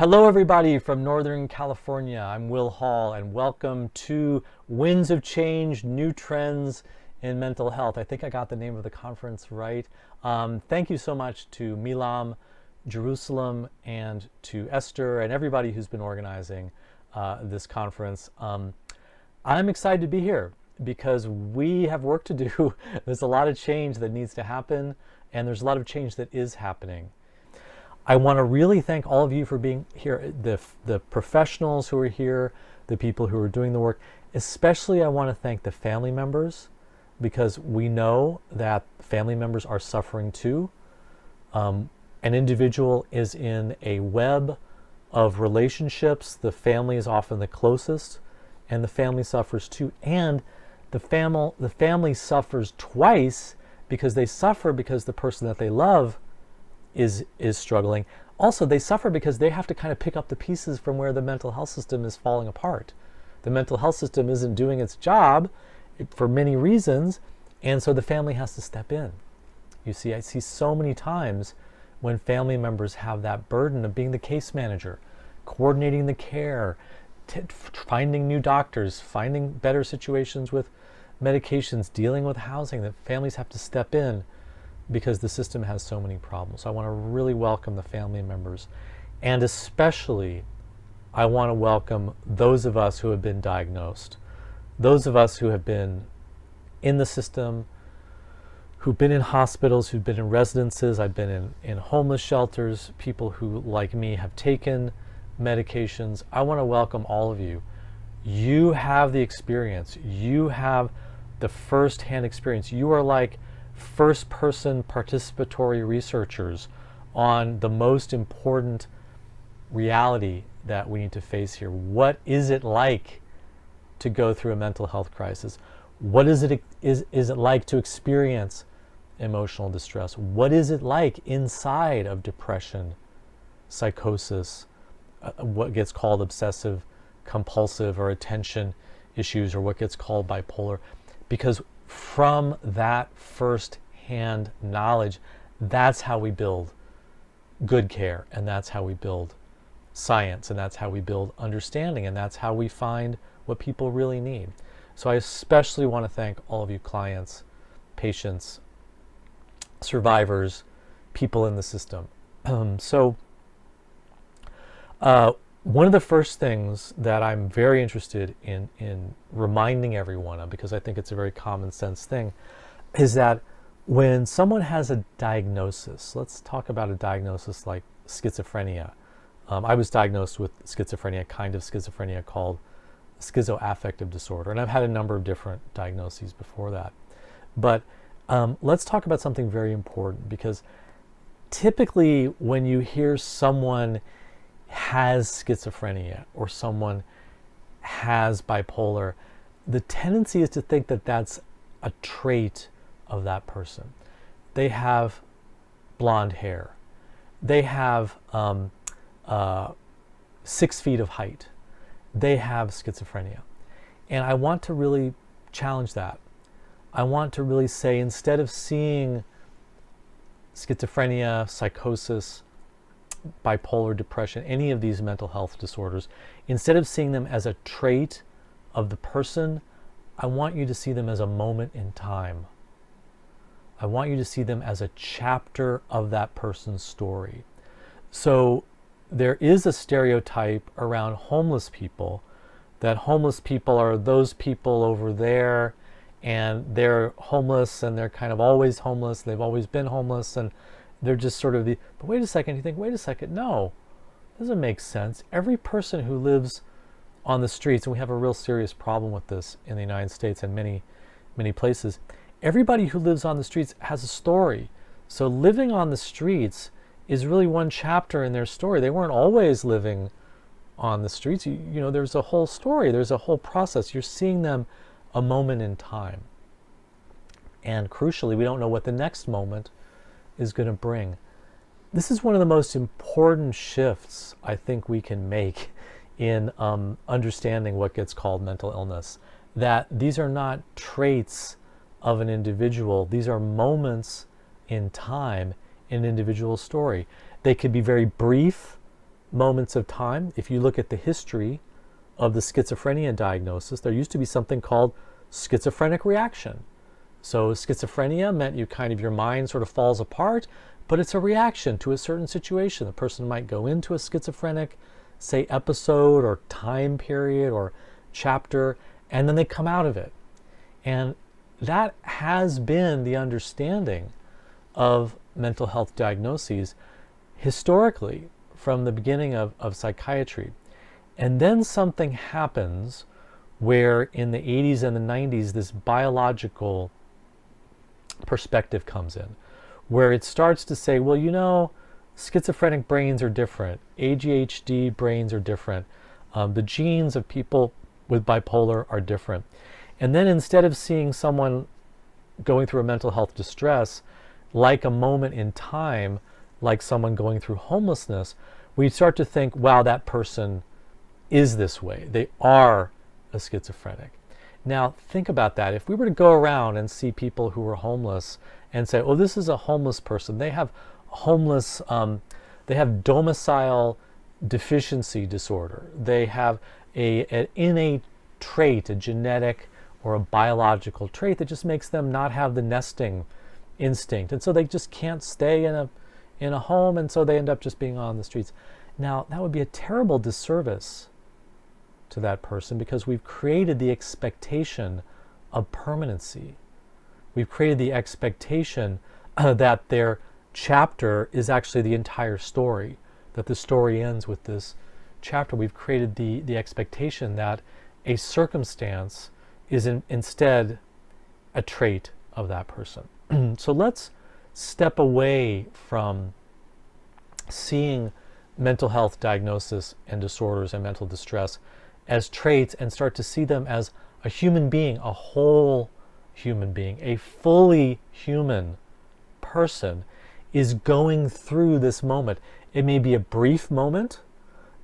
Hello everybody from Northern California. I'm Will Hall and welcome to Winds of Change, New Trends in Mental Health. I think I got the name of the conference right. Thank you so much to Milam, Jerusalem, and to Esther and everybody who's been organizing this conference. I'm excited to be here because we have work to do. There's a lot of change that needs to happen, and there's a lot of change that is happening. I want to really thank all of you for being here, the professionals who are here, the people who are doing the work. Especially I want to thank the family members, because we know that family members are suffering too. An individual is in a web of relationships. The family is often the closest, and the family suffers too. And the family suffers twice, because they suffer because the person that they love is struggling. Also, they suffer because they have to kind of pick up the pieces from where the mental health system is falling apart. The mental health system isn't doing its job for many reasons, and so the family has to step in. You see, I see so many times when family members have that burden of being the case manager, coordinating the care, finding new doctors, finding better situations with medications, dealing with housing, that families have to step in because the system has so many problems. So I want to really welcome the family members, and especially I want to welcome those of us who have been diagnosed, those of us who have been in the system, who've been in hospitals, who've been in residences. I've been in homeless shelters, people who, like me, have taken medications. I want to welcome all of you. You have the experience. You have the first-hand experience. You are like first-person participatory researchers on the most important reality that we need to face here. What is it like to go through a mental health crisis? What is it like to experience emotional distress? What is it like inside of depression, psychosis, what gets called obsessive compulsive or attention issues, or what gets called bipolar? Because from that first-hand knowledge, that's how we build good care, and that's how we build science, and that's how we build understanding, and that's how we find what people really need. So I especially want to thank all of you clients, patients, survivors, people in the system. One of the first things that I'm very interested in reminding everyone of, because I think it's a very common sense thing, is that when someone has a diagnosis, let's talk about a diagnosis like schizophrenia. I was diagnosed with schizophrenia, kind of schizophrenia called schizoaffective disorder, and I've had a number of different diagnoses before that. But let's talk about something very important, because typically when you hear someone has schizophrenia or someone has bipolar, the tendency is to think that that's a trait of that person. They have blonde hair. They have 6 feet of height. They have schizophrenia. And I want to really challenge that. I want to really say, instead of seeing schizophrenia, psychosis, bipolar, depression, any of these mental health disorders, instead of seeing them as a trait of the person, I want you to see them as a moment in time. I want you to see them as a chapter of that person's story. So there is a stereotype around homeless people, that homeless people are those people over there, and they're homeless, and they're kind of always homeless, they've always been homeless, and they're just sort of but wait a second, you think, wait a second, no, doesn't make sense. Every person who lives on the streets, and we have a real serious problem with this in the United States and many, many places, everybody who lives on the streets has a story. So living on the streets is really one chapter in their story. They weren't always living on the streets. You know, there's a whole story, there's a whole process. You're seeing them a moment in time. And crucially, we don't know what the next moment is going to bring. This is one of the most important shifts I think we can make in understanding what gets called mental illness. That these are not traits of an individual, these are moments in time in an individual story. They could be very brief, moments of time. If you look at the history of the schizophrenia diagnosis, there used to be something called schizophrenic reaction. So schizophrenia meant your mind sort of falls apart, but it's a reaction to a certain situation. The person might go into a schizophrenic, say, episode or time period or chapter, and then they come out of it. And that has been the understanding of mental health diagnoses historically from the beginning of psychiatry. And then something happens where in the 80s and the 90s, this biological perspective comes in, where it starts to say, well, schizophrenic brains are different. ADHD brains are different. The genes of people with bipolar are different. And then instead of seeing someone going through a mental health distress like a moment in time, like someone going through homelessness, we start to think, wow, that person is this way. They are a schizophrenic. Now, think about that. If we were to go around and see people who were homeless and say, oh, this is a homeless person. They have they have domicile deficiency disorder. They have an innate trait, a genetic or a biological trait that just makes them not have the nesting instinct. And so they just can't stay in a home, and so they end up just being on the streets. Now, that would be a terrible disservice to that person, because we've created the expectation of permanency. We've created the expectation that their chapter is actually the entire story, that the story ends with this chapter. We've created the expectation that a circumstance is instead a trait of that person. So let's step away from seeing mental health diagnosis and disorders and mental distress as traits and start to see them as a human being, a whole human being, a fully human person is going through this moment. It may be a brief moment,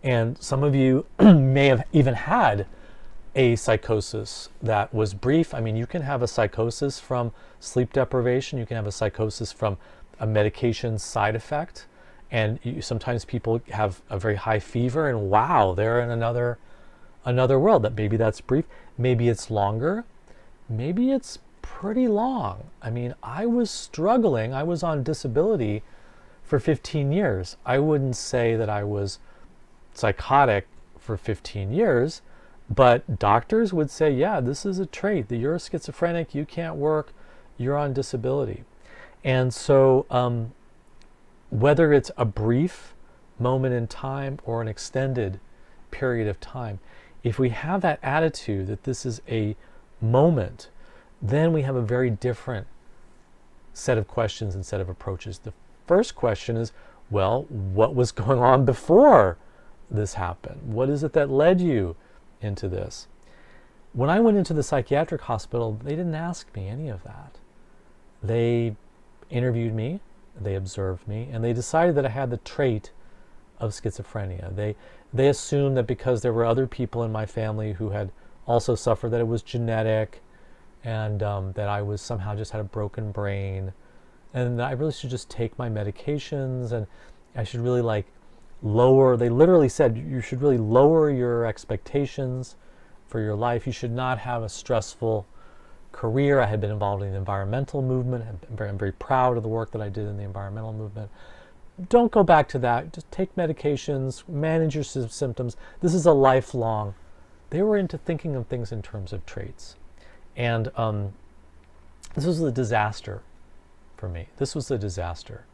and some of you may have even had a psychosis that was brief. I mean, you can have a psychosis from sleep deprivation, you can have a psychosis from a medication side effect, and sometimes people have a very high fever and wow, they're in another world. That maybe that's brief, maybe it's longer, maybe it's pretty long. I mean, I was struggling, I was on disability for 15 years. I wouldn't say that I was psychotic for 15 years, but doctors would say, yeah, this is a trait, that you're a schizophrenic, you can't work, you're on disability. And so whether it's a brief moment in time or an extended period of time, if we have that attitude that this is a moment, then we have a very different set of questions and set of approaches. The first question is, well, what was going on before this happened? What is it that led you into this? When I went into the psychiatric hospital, they didn't ask me any of that. They interviewed me, they observed me, and they decided that I had the trait of schizophrenia. They assumed that because there were other people in my family who had also suffered, that it was genetic, and that I was somehow just had a broken brain, and that I really should just take my medications, and I should really they literally said, you should really lower your expectations for your life. You should not have a stressful career. I had been involved in the environmental movement. I'm very proud of the work that I did in the environmental movement. Don't go back to that. Just take medications, manage your symptoms. This is a lifelong. They were into thinking of things in terms of traits. And this was a disaster for me. This was a disaster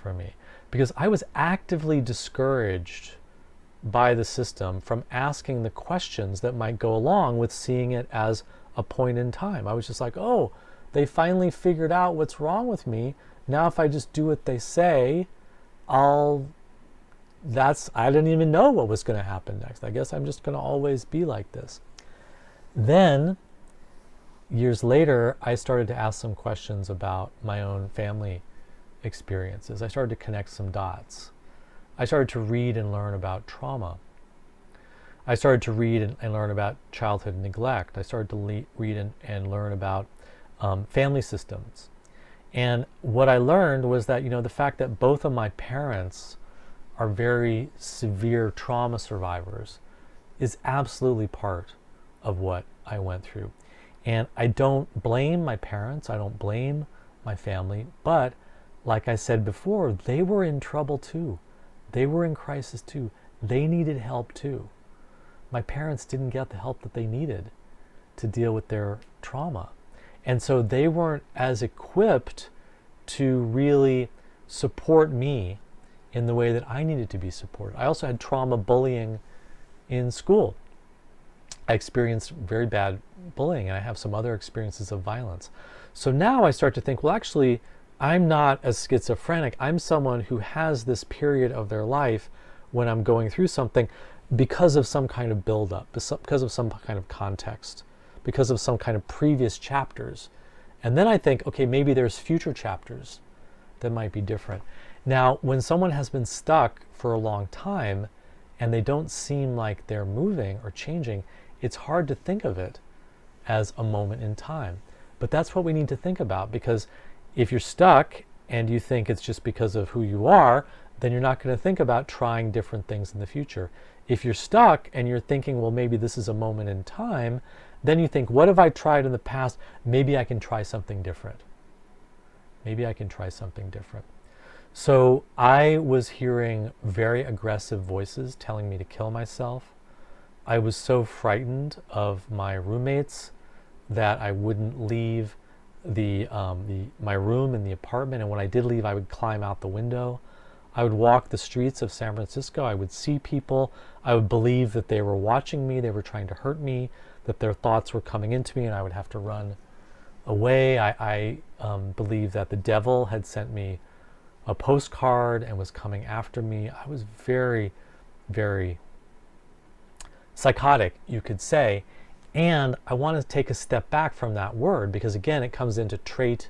for me, because I was actively discouraged by the system from asking the questions that might go along with seeing it as a point in time. I was just like, oh, they finally figured out what's wrong with me. Now if I just do what they say, I didn't even know what was going to happen next. I guess I'm just going to always be like this. Then, years later, I started to ask some questions about my own family experiences. I started to connect some dots. I started to read and learn about trauma. I started to read and learn about childhood neglect. I started to read and learn about family systems. And what I learned was that, the fact that both of my parents are very severe trauma survivors is absolutely part of what I went through. And I don't blame my parents, I don't blame my family, but like I said before, they were in trouble too. They were in crisis too. They needed help too. My parents didn't get the help that they needed to deal with their trauma. And so they weren't as equipped to really support me in the way that I needed to be supported. I also had trauma bullying in school. I experienced very bad bullying, and I have some other experiences of violence. So now I start to think, well, actually, I'm not as schizophrenic. I'm someone who has this period of their life when I'm going through something because of some kind of buildup, because of some kind of context, because of some kind of previous chapters. And then I think, okay, maybe there's future chapters that might be different. Now, when someone has been stuck for a long time and they don't seem like they're moving or changing, it's hard to think of it as a moment in time. But that's what we need to think about, because if you're stuck and you think it's just because of who you are, then you're not going to think about trying different things in the future. If you're stuck and you're thinking, well, maybe this is a moment in time, then you think, what have I tried in the past? Maybe I can try something different. Maybe I can try something different. So I was hearing very aggressive voices telling me to kill myself. I was so frightened of my roommates that I wouldn't leave my room in the apartment, and when I did leave, I would climb out the window. I would walk the streets of San Francisco. I would see people. I would believe that they were watching me, they were trying to hurt me, that their thoughts were coming into me, and I would have to run away. I believed that the devil had sent me a postcard and was coming after me. I was very, very psychotic, you could say. And I want to take a step back from that word, because again, it comes into trait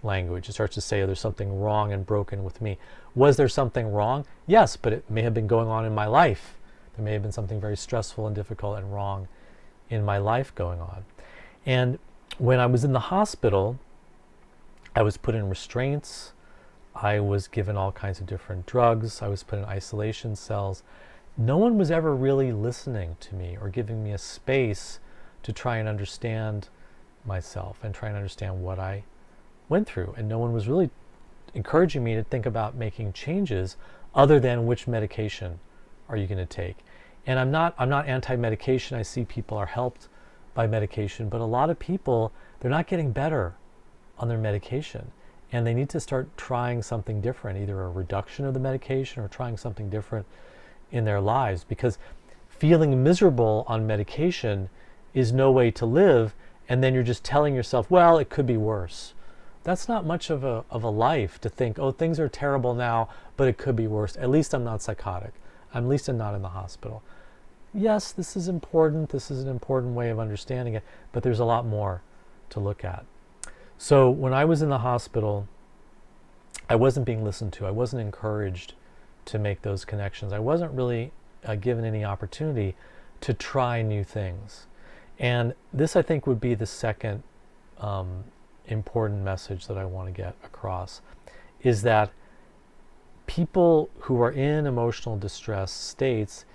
language. It starts to say, oh, there's something wrong and broken with me. Was there something wrong? Yes, but it may have been going on in my life. There may have been something very stressful and difficult and wrong in my life going on. And when I was in the hospital, I was put in restraints. I was given all kinds of different drugs. I was put in isolation cells. No one was ever really listening to me or giving me a space to try and understand myself and try and understand what I went through. And no one was really encouraging me to think about making changes other than which medication are you going to take. And I'm not anti-medication. I see people are helped by medication, but a lot of people, they're not getting better on their medication. And they need to start trying something different, either a reduction of the medication or trying something different in their lives, because feeling miserable on medication is no way to live, and then you're just telling yourself, well, it could be worse. That's not much of a life, to think, oh, things are terrible now, but it could be worse. At least I'm not psychotic. At least I'm not in the hospital. Yes, this is important. This is an important way of understanding it, but there's a lot more to look at. So when I was in the hospital, I wasn't being listened to. I wasn't encouraged to make those connections. I wasn't really given any opportunity to try new things. And this, I think, would be the second important message that I want to get across, is that people who are in emotional distress states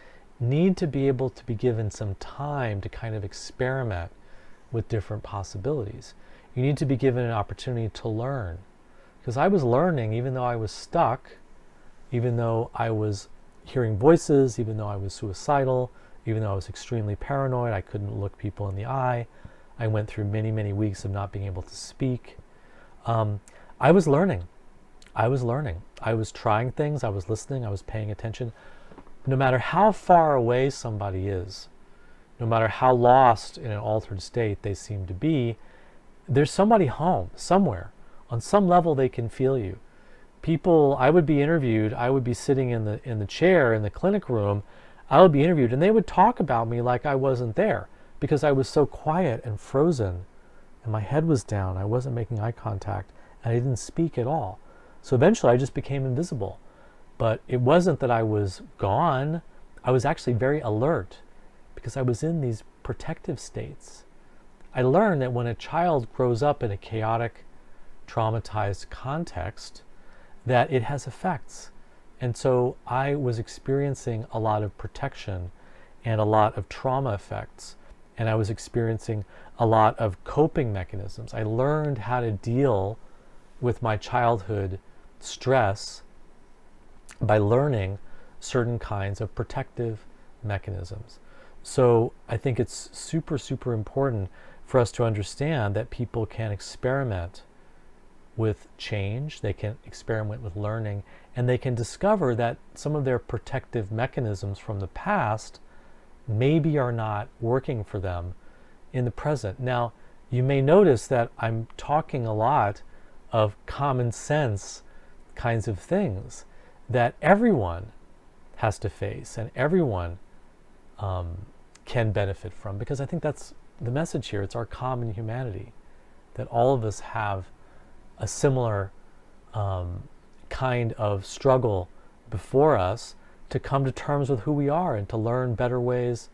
need to be able to be given some time to kind of experiment with different possibilities. You need to be given an opportunity to learn. Because I was learning, even though I was stuck, even though I was hearing voices, even though I was suicidal, even though I was extremely paranoid, I couldn't look people in the eye. I went through many, many weeks of not being able to speak. I was learning. I was trying things, I was listening, I was paying attention. No matter how far away somebody is, no matter how lost in an altered state they seem to be, there's somebody home, somewhere. On some level they can feel you. People, I would be interviewed, I would be sitting in the chair in the clinic room, I would be interviewed, and they would talk about me like I wasn't there, because I was so quiet and frozen, and my head was down, I wasn't making eye contact, and I didn't speak at all. So eventually I just became invisible. But it wasn't that I was gone, I was actually very alert, because I was in these protective states. I learned that when a child grows up in a chaotic, traumatized context, that it has effects. And so I was experiencing a lot of protection and a lot of trauma effects. And I was experiencing a lot of coping mechanisms. I learned how to deal with my childhood stress by learning certain kinds of protective mechanisms. So I think it's super, super important for us to understand that people can experiment with change, they can experiment with learning, and they can discover that some of their protective mechanisms from the past maybe are not working for them in the present. Now, you may notice that I'm talking a lot of common sense kinds of things that everyone has to face and everyone can benefit from, because I think that's the message here. It's our common humanity, that all of us have a similar kind of struggle before us to come to terms with who we are and to learn better ways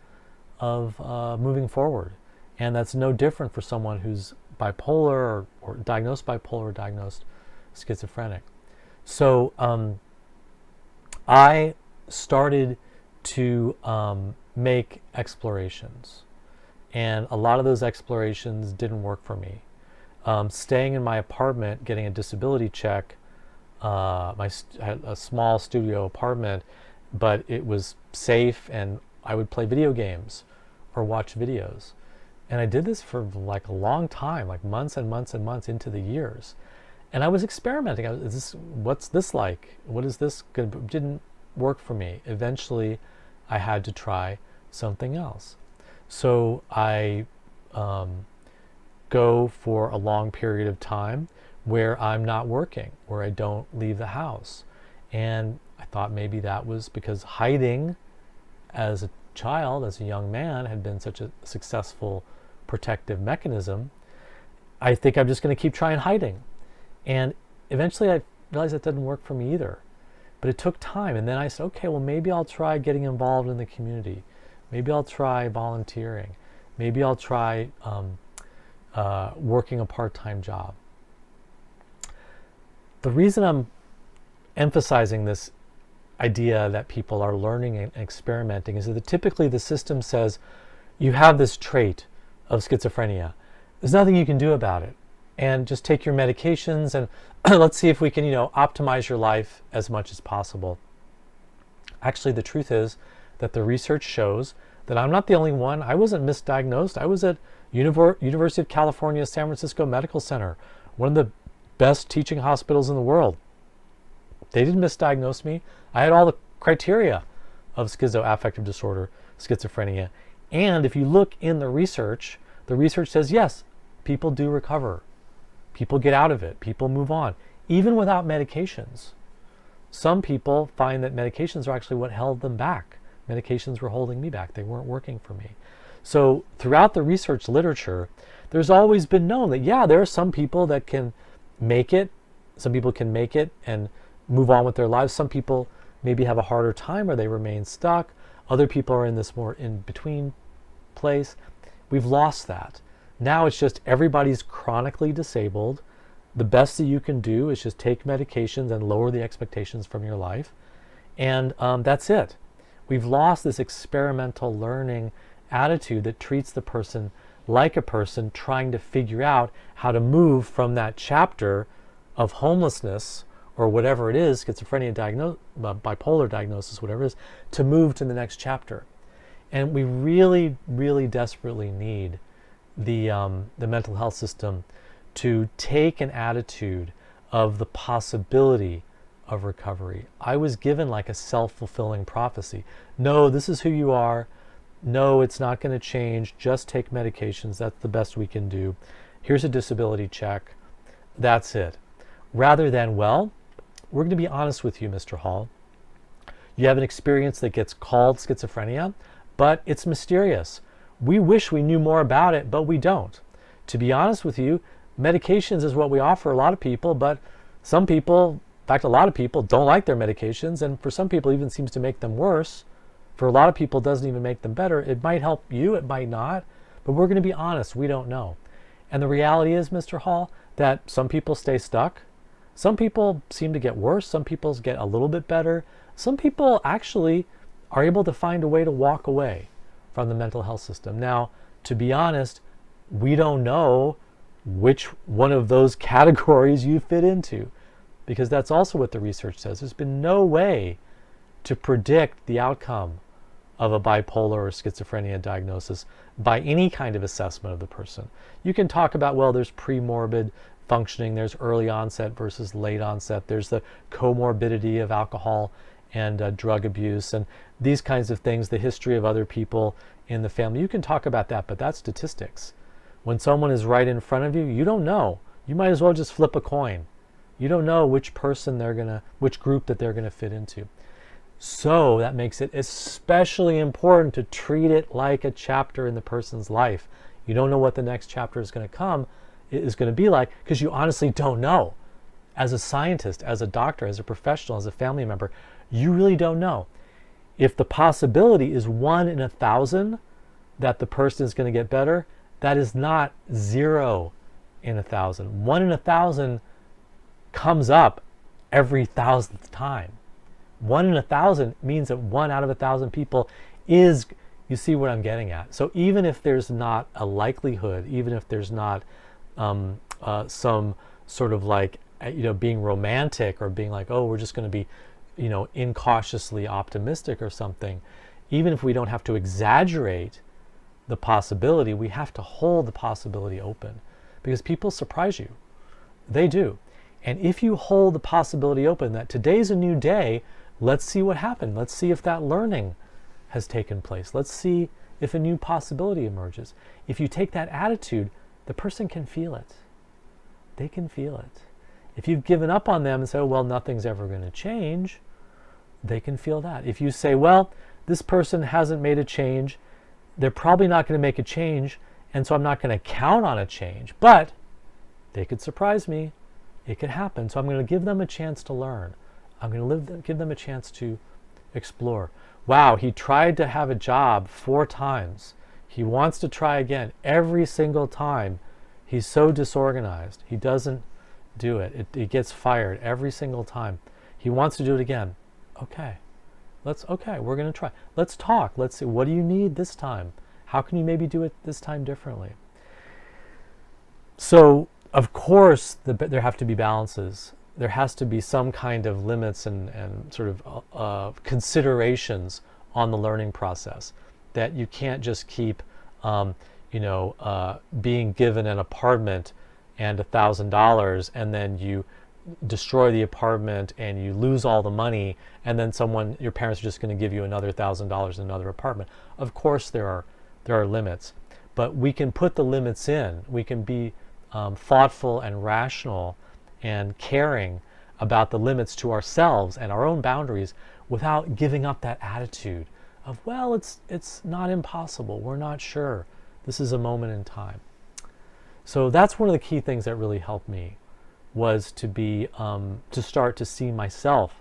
of moving forward. And that's no different for someone who's bipolar or diagnosed bipolar or diagnosed schizophrenic. So I started to make explorations, and a lot of those explorations didn't work for me. Staying in my apartment, getting a disability check, I had a small studio apartment, but it was safe, and I would play video games or watch videos. And I did this for like a long time, like months and months and months into the years. And I was experimenting. What's this like? What is this going to be? It didn't work for me. Eventually, I had to try something else. So I go for a long period of time where I'm not working, where I don't leave the house. And I thought maybe that was because hiding as a child, as a young man, had been such a successful protective mechanism. I think I'm just going to keep trying hiding. And eventually I realized that didn't work for me either. But it took time. And then I said, okay, well, maybe I'll try getting involved in the community. Maybe I'll try volunteering. Maybe I'll try working a part-time job. The reason I'm emphasizing this idea that people are learning and experimenting is that typically the system says, you have this trait of schizophrenia. There's nothing you can do about it. And just take your medications and let's see if we can, optimize your life as much as possible. Actually, the truth is that the research shows that I'm not the only one. I wasn't misdiagnosed. I was at University of California, San Francisco Medical Center, one of the best teaching hospitals in the world. They didn't misdiagnose me. I had all the criteria of schizoaffective disorder, schizophrenia. And if you look in the research says, yes, people do recover. People get out of it. People move on, even without medications. Some people find that medications are actually what held them back. Medications were holding me back. They weren't working for me. So throughout the research literature, there's always been known that, yeah, there are some people that can make it. Some people can make it and move on with their lives. Some people maybe have a harder time or they remain stuck. Other people are in this more in-between place. We've lost that. Now it's just everybody's chronically disabled. The best that you can do is just take medications and lower the expectations from your life. And that's it. We've lost this experimental learning attitude that treats the person like a person trying to figure out how to move from that chapter of homelessness or whatever it is, schizophrenia, bipolar diagnosis, whatever it is, to move to the next chapter. And we really, really desperately need the mental health system to take an attitude of the possibility of recovery. I was given like a self-fulfilling prophecy. No, this is who you are. No, it's not going to change. Just take medications. That's the best we can do. Here's a disability check. That's it. Rather than, well, we're going to be honest with you, Mr. Hall. You have an experience that gets called schizophrenia, but it's mysterious. We wish we knew more about it, but we don't. To be honest with you, medications is what we offer a lot of people, but some people, in fact, a lot of people don't like their medications, and for some people even seems to make them worse. For a lot of people, it doesn't even make them better. It might help you, it might not, but we're going to be honest, we don't know. And the reality is, Mr. Hall, that some people stay stuck. Some people seem to get worse. Some people get a little bit better. Some people actually are able to find a way to walk away from the mental health system. Now, to be honest, we don't know which one of those categories you fit into, because that's also what the research says. There's been no way to predict the outcome of a bipolar or schizophrenia diagnosis by any kind of assessment of the person. You can talk about, well, there's premorbid functioning, there's early onset versus late onset, there's the comorbidity of alcohol and drug abuse, and these kinds of things, the history of other people in the family. You can talk about that, but that's statistics. When someone is right in front of you, you don't know. You might as well just flip a coin. You don't know which person which group that they're gonna fit into. So that makes it especially important to treat it like a chapter in the person's life. You don't know what the next chapter is going to be like, because you honestly don't know. As a scientist, as a doctor, as a professional, as a family member, you really don't know. If the possibility is 1 in 1,000 that the person is going to get better, that is not 0 in 1,000. 1 in 1,000 comes up every 1,000th time. 1 in 1,000 means that 1 out of 1,000 people is, you see what I'm getting at. So even if there's not a likelihood, even if there's not some sort of like, being romantic or being like, oh, we're just going to be, incautiously optimistic or something, even if we don't have to exaggerate the possibility, we have to hold the possibility open, because people surprise you. They do. And if you hold the possibility open that today's a new day, let's see what happened. Let's see if that learning has taken place. Let's see if a new possibility emerges. If you take that attitude, the person can feel it. They can feel it. If you've given up on them and say, oh, well, nothing's ever going to change, they can feel that. If you say, well, this person hasn't made a change, they're probably not going to make a change, and so I'm not going to count on a change, but they could surprise me. It could happen. So I'm going to give them a chance to learn. I'm going to give them a chance to explore. Wow, he tried to have a job 4 times. He wants to try again. Every single time, he's so disorganized. He doesn't do it. He gets fired every single time. He wants to do it again. Okay, we're going to try. Let's talk. Let's see, what do you need this time? How can you maybe do it this time differently? So, of course, there have to be balances. There has to be some kind of limits and sort of considerations on the learning process, that you can't just keep being given an apartment and $1,000 and then you destroy the apartment and you lose all the money, and then your parents are just going to give you another $1,000 in another apartment. Of course there are limits, but we can put the limits in. We can be thoughtful and rational and caring about the limits to ourselves and our own boundaries without giving up that attitude of, well, it's not impossible, we're not sure, this is a moment in time. So that's one of the key things that really helped me, was to start to see myself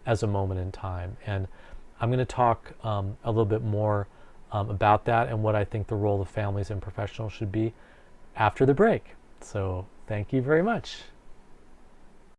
as a moment in time. And I'm going to talk a little bit more about that and what I think the role of families and professionals should be after the break. So thank you very much.